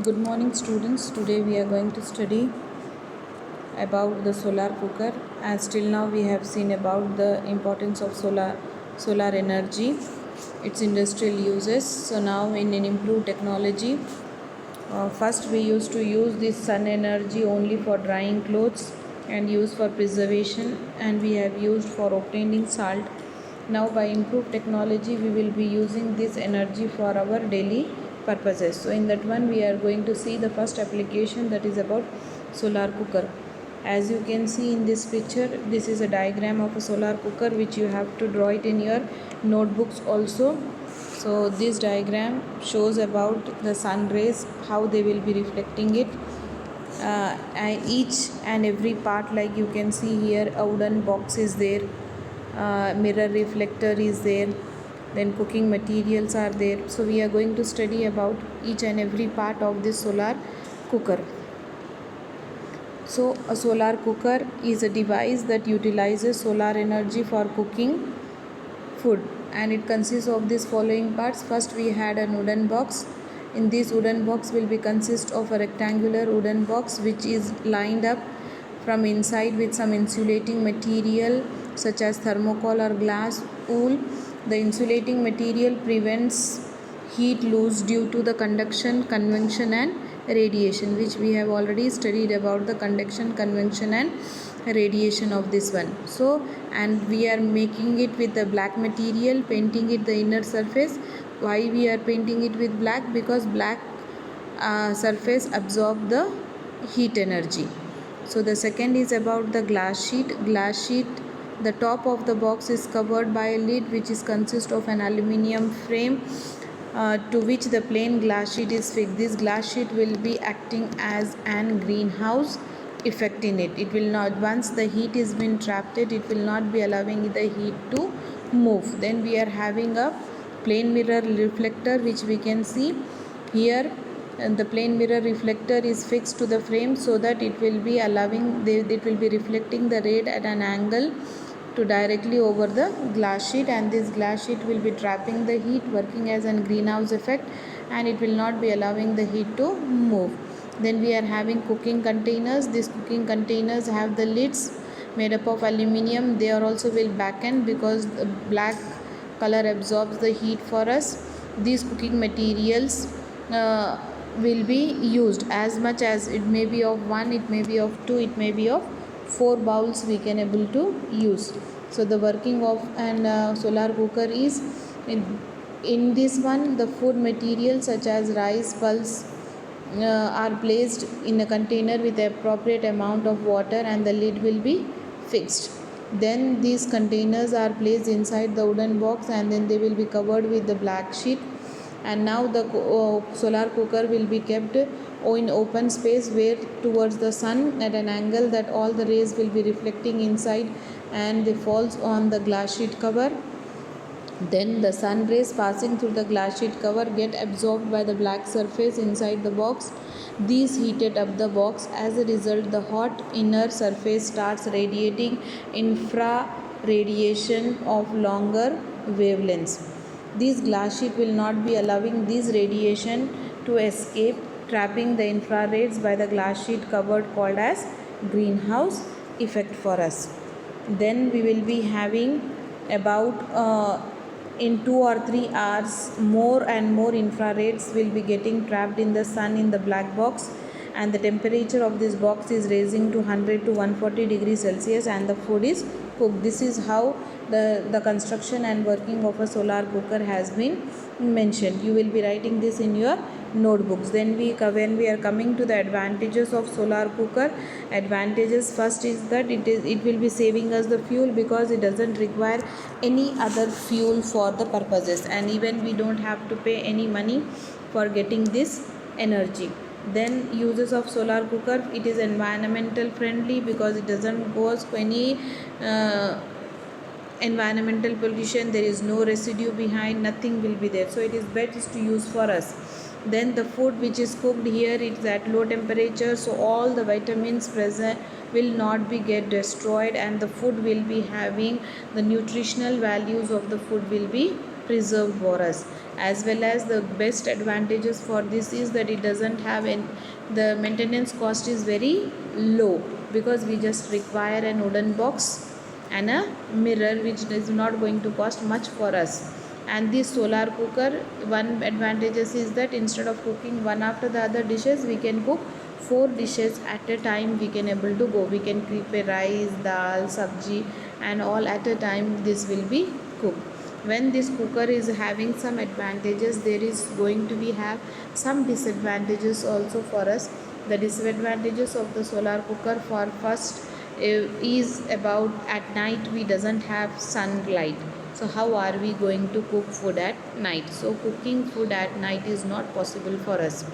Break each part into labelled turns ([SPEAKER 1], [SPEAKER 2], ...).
[SPEAKER 1] Good morning, students. Today we are going to study about the solar cooker. As till now we have seen about the importance of solar energy, its industrial uses. So now in an improved technology, first we used to use this sun energy only for drying clothes and use for preservation, and we have used for obtaining salt. Now by improved technology we will be using this energy for our daily purposes. So in that one we are going to see the first application, that is about solar cooker. As you can see in this picture, this is a diagram of a solar cooker which you have to draw it in your notebooks also. So this diagram shows about the sun rays, how they will be reflecting it. And each and every part, like you can see here, a wooden box is there, mirror reflector is there, then cooking materials are there. So we are going to study about each and every part of this solar cooker. So a solar cooker is a device that utilizes solar energy for cooking food, and it consists of these following parts. First we had a wooden box. In this wooden box will be consist of a rectangular wooden box which is lined up from inside with some insulating material such as thermocol or glass wool. The insulating material prevents heat loss due to the conduction, convection and radiation, which we have already studied about the conduction, convection and radiation of this one. So, and we are making it with the black material, painting it the inner surface. Why we are painting it with black? Because black surface absorb the heat energy. So the second is about the glass sheet. Glass sheet, the top of the box is covered by a lid which is consist of an aluminium frame to which the plain glass sheet is fixed. This glass sheet will be acting as an greenhouse effect in it. It will not, once the heat is been trapped, it will not be allowing the heat to move. Then we are having a plane mirror reflector which we can see here, and the plane mirror reflector is fixed to the frame so that it will be allowing it will be reflecting the ray at an angle to directly over the glass sheet, and this glass sheet will be trapping the heat, working as a greenhouse effect, and it will not be allowing the heat to move. Then we are having cooking containers. These cooking containers have the lids made up of aluminium. They are also will back end because the black color absorbs the heat for us. These cooking materials will be used as much as it may be of 1, it may be of 2, it may be of 4 bowls we can able to use. So the working of an solar cooker is in this one, the food materials such as rice, pulse are placed in a container with the appropriate amount of water, and the lid will be fixed. Then these containers are placed inside the wooden box, and then they will be covered with the black sheet. And now the solar cooker will be kept in open space where towards the sun at an angle that all the rays will be reflecting inside and they falls on the glass sheet cover. Then the sun rays passing through the glass sheet cover get absorbed by the black surface inside the box. These heated up the box. As a result, the hot inner surface starts radiating infra radiation of longer wavelengths. This glass sheet will not be allowing this radiation to escape, trapping the infrareds by the glass sheet covered, called as greenhouse effect for us. Then we will be having about in 2 or 3 hours more and more infrareds will be getting trapped in the sun in the black box, and the temperature of this box is raising to 100 to 140 degrees Celsius, and the food is cooked. This is how the construction and working of a solar cooker has been mentioned. You will be writing this in your notebooks. Then when we are coming to the advantages of solar cooker, advantages first is that it will be saving us the fuel because it doesn't require any other fuel for the purposes, and even we don't have to pay any money for getting this energy. Then uses of solar cooker, it is environmental friendly because it doesn't cause any environmental pollution. There is no residue behind, nothing will be there, so it is best to use for us. Then the food which is cooked here, it's at low temperature, so all the vitamins present will not be get destroyed, and the food will be having the nutritional values of the food will be preserved for us. As well as the best advantages for this is that it doesn't have any, the maintenance cost is very low, because we just require an wooden box and a mirror, which is not going to cost much for us. And this solar cooker, one advantages is that instead of cooking one after the other dishes, we can cook 4 dishes at a time. We can able to go, we can prepare rice, dal, sabji and all at a time. This will be cooked. When this cooker is having some advantages, there is going to be have some disadvantages also for us. The disadvantages of the solar cooker, for first, is about at night we doesn't have sunlight. So how are we going to cook food at night? So cooking food at night is not possible for us.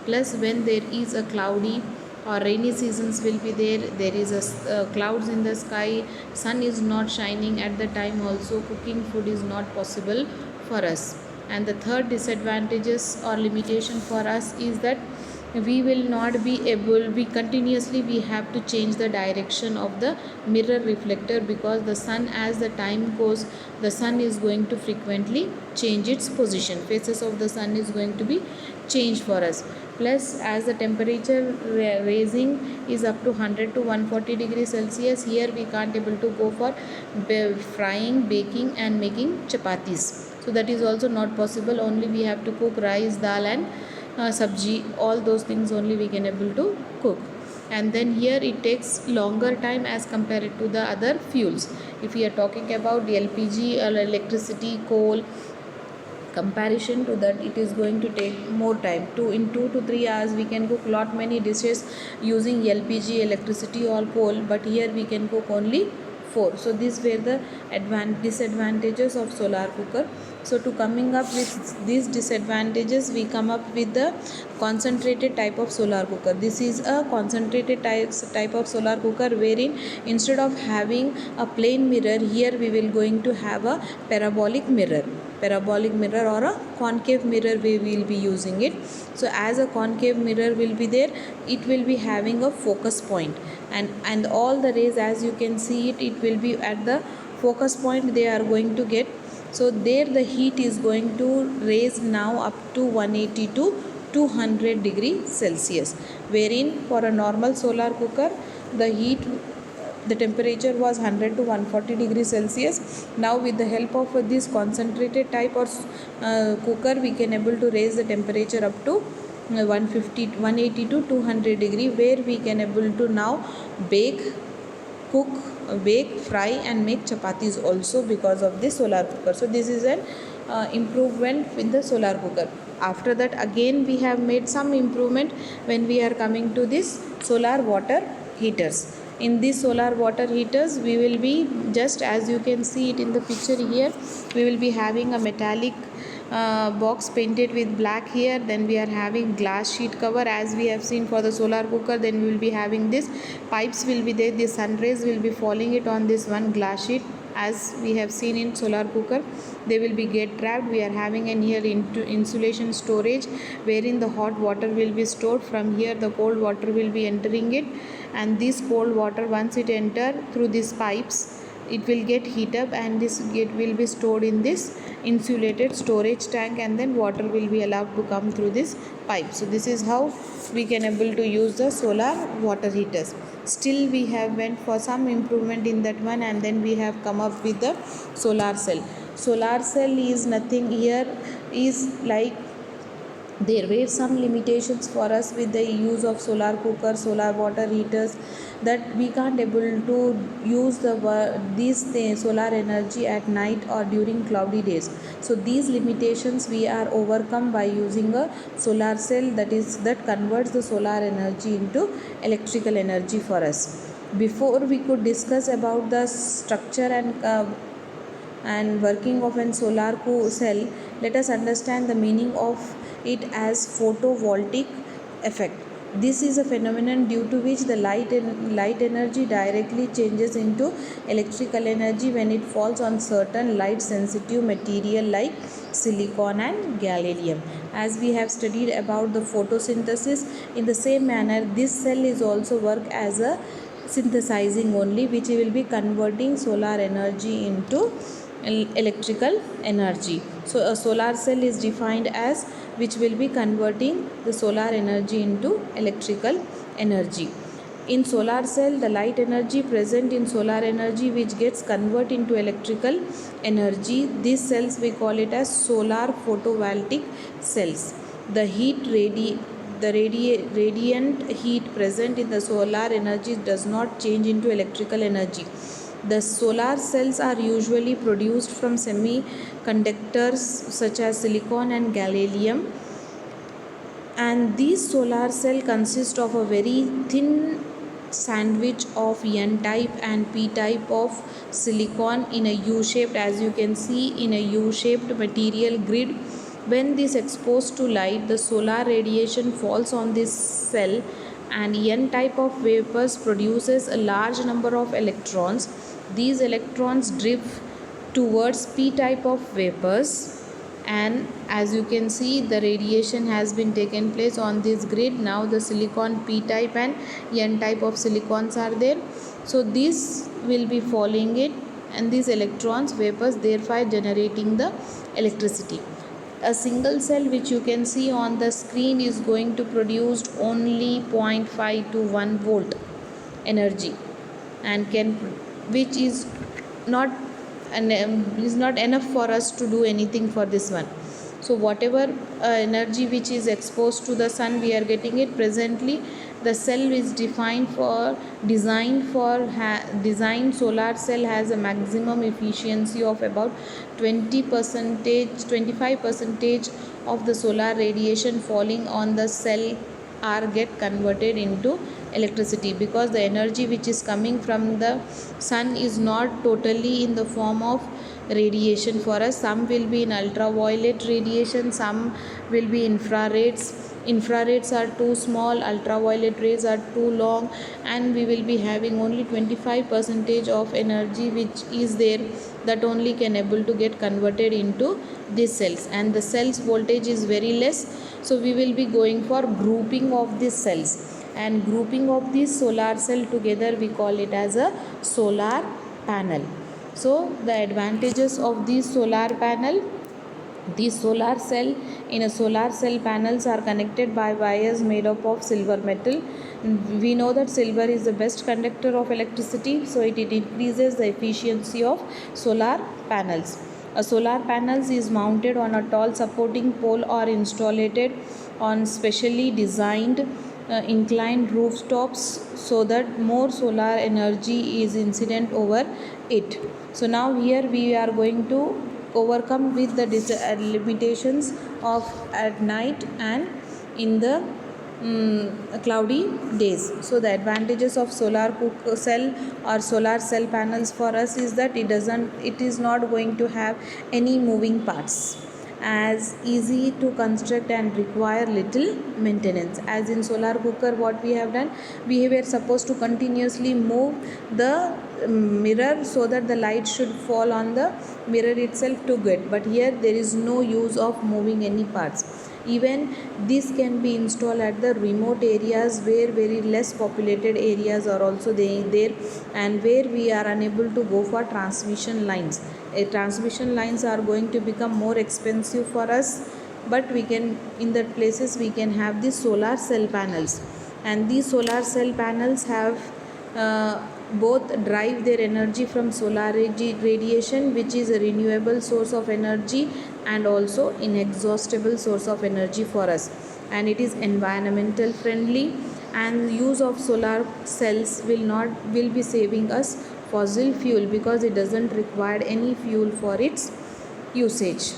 [SPEAKER 1] Plus, when there is a cloudy or rainy seasons will be there, there is a clouds in the sky, sun is not shining at the time, also cooking food is not possible for us. And the third disadvantages or limitation for us is that we will not be able, we continuously we have to change the direction of the mirror reflector, because the sun, as the time goes, the sun is going to frequently change its position, faces of the sun is going to be changed for us. Plus, as the temperature raising is up to 100 to 140 degrees Celsius, here we can't able to go for frying, baking and making chapatis. So that is also not possible. Only we have to cook rice, dal and sabji, all those things only we can able to cook. And then here it takes longer time as compared to the other fuels. If we are talking about the LPG or electricity, coal, comparison to that, it is going to take more time. In 2 to 3 hours we can cook lot many dishes using LPG, electricity or coal, but here we can cook only 4. So these were the disadvantages of solar cooker. So to coming up with these disadvantages, we come up with the concentrated type of solar cooker. This is a concentrated type of solar cooker, wherein instead of having a plain mirror, here we will going to have a parabolic mirror or a concave mirror, we will be using it. So as a concave mirror will be there, it will be having a focus point, and all the rays, as you can see it will be at the focus point they are going to get. So there the heat is going to raise now up to 180 to 200 degree Celsius, wherein for a normal solar cooker the temperature was 100 to 140 degrees Celsius. Now with the help of this concentrated type of cooker, we can able to raise the temperature up to 180 to 200 degree, where we can able to now bake, fry and make chapatis also, because of this solar cooker. So this is an improvement in the solar cooker. After that, again we have made some improvement when we are coming to this solar water heaters. In these solar water heaters, we will be, just as you can see it in the picture here, we will be having a metallic box painted with black here. Then we are having glass sheet cover, as we have seen for the solar cooker. Then we will be having this pipes will be there, the sun rays will be falling it on this one glass sheet, as we have seen in solar cooker. They will be get trapped. We are having in here insulation storage, wherein the hot water will be stored. From here the cold water will be entering it, and this cold water, once it enter through these pipes, it will get heat up, and this will be stored in this insulated storage tank, and then water will be allowed to come through this pipe. So this is how we can able to use the solar water heaters. Still we have went for some improvement in that one, and then we have come up with the solar cell. Solar cell is nothing here, is like there were some limitations for us with the use of solar cooker, solar water heaters, that we can't able to use these solar energy at night or during cloudy days. So these limitations we are overcome by using a solar cell, that converts the solar energy into electrical energy for us. Before we could discuss about the structure and working of an solar cell, let us understand the meaning of it as photovoltaic effect. This is a phenomenon due to which the light energy directly changes into electrical energy when it falls on certain light sensitive material like silicon and gallium. As we have studied about the photosynthesis, in the same manner this cell is also work as a synthesizing only, which will be converting solar energy into electrical energy. So a solar cell is defined as which will be converting the solar energy into electrical energy. In solar cell, the light energy present in solar energy which gets converted into electrical energy. These cells we call it as solar photovoltaic cells. The radiant heat present in the solar energy does not change into electrical energy. The solar cells are usually produced from semiconductors such as silicon and gallium, and these solar cell consist of a very thin sandwich of n type and p type of silicon in a u shaped, as you can see, in a u shaped material grid. When this exposed to light, the solar radiation falls on this cell, and n type of vapors produces a large number of electrons. These electrons drift towards p type of vapors, and as you can see, the radiation has been taken place on this grid. Now the silicon p type and n type of silicons are there, so this will be following it, and these electrons vapors thereby generating the electricity. A single cell which you can see on the screen is going to produce only 0.5 to 1 volt energy, and can which not is not enough for us to do anything for this one. So whatever energy which is exposed to the sun, we are getting it. Presently the cell is designed solar cell has a maximum efficiency of about 25% of the solar radiation falling on the cell are get converted into electricity, because the energy which is coming from the sun is not totally in the form of radiation for us. Some will be in ultraviolet radiation, some will be infrareds are too small, ultraviolet rays are too long, and we will be having only 25% of energy which is there, that only can able to get converted into these cells, and the cells voltage is very less. So we will be going for grouping of these cells, and grouping of this solar cell together we call it as a solar panel. So the advantages of this solar panel: these solar cell in a solar cell panels are connected by wires made up of silver metal. We know that silver is the best conductor of electricity, so it increases the efficiency of solar panels. A solar panels is mounted on a tall supporting pole or installed on specially designed inclined rooftops, so that more solar energy is incident over it. So now here we are going to overcome with the limitations of at night and in the cloudy days. So the advantages of solar cell or solar cell panels for us is that it is not going to have any moving parts, as easy to construct and require little maintenance. As in solar cooker, what we have done, we were supposed to continuously move the mirror so that the light should fall on the mirror itself to get, but here there is no use of moving any parts. Even this can be installed at the remote areas where very less populated areas are also there, and where we are unable to go for transmission lines. Transmission lines are going to become more expensive for us, but we can, in that places we can have these solar cell panels, and these solar cell panels have both drive their energy from solar radiation, which is a renewable source of energy and also inexhaustible source of energy for us, and it is environmental friendly, and use of solar cells will be saving us fossil fuel, because it doesn't require any fuel for its usage.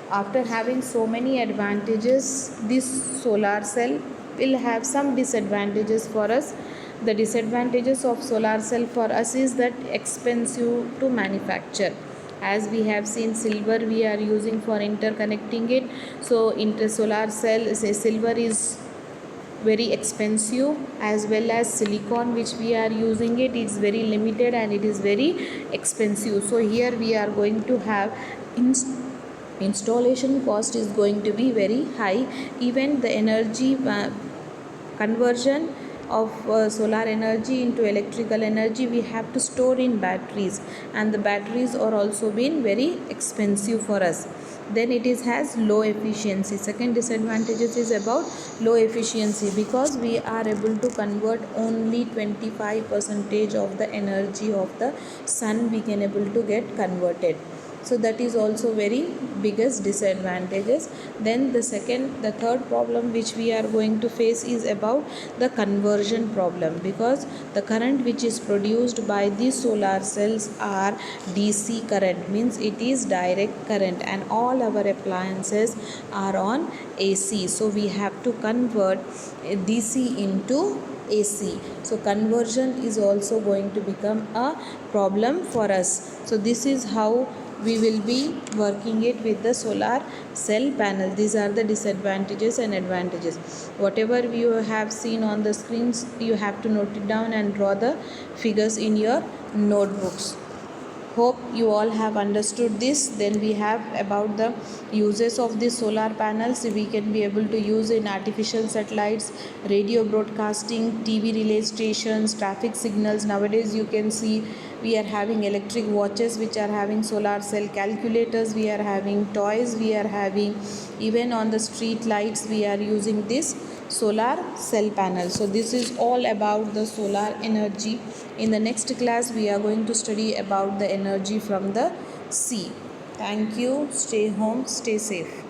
[SPEAKER 1] After having so many advantages, this solar cell will have some disadvantages for us. The disadvantages of solar cell for us is that expensive to manufacture. As we have seen, silver we are using for interconnecting it, so solar cell, say silver is very expensive, as well as silicon which we are using it is very limited and it is very expensive. So here we are going to have installation cost is going to be very high. Even the energy conversion of solar energy into electrical energy, we have to store in batteries, and the batteries are also been very expensive for us. Then it is has low efficiency. Second disadvantages is about low efficiency, because we are able to convert only 25% of the energy of the sun we can able to get converted. So that is also very biggest disadvantages. Then the third problem which we are going to face is about the conversion problem, because the current which is produced by these solar cells are DC current, means it is direct current, and all our appliances are on AC. So we have to convert DC into AC. So conversion is also going to become a problem for us. So this is how we will be working it with the solar cell panel. These are the disadvantages and advantages. Whatever you have seen on the screens, you have to note it down and draw the figures in your notebooks. Hope you all have understood this. Then we have about the uses of the solar panels. We can be able to use in artificial satellites, radio broadcasting, TV relay stations, traffic signals. Nowadays you can see we are having electric watches which are having solar cell, calculators we are having, toys we are having, even on the street lights we are using this solar cell panel. So this is all about the solar energy. In the next class we are going to study about the energy from the sea. Thank you. Stay home, stay safe.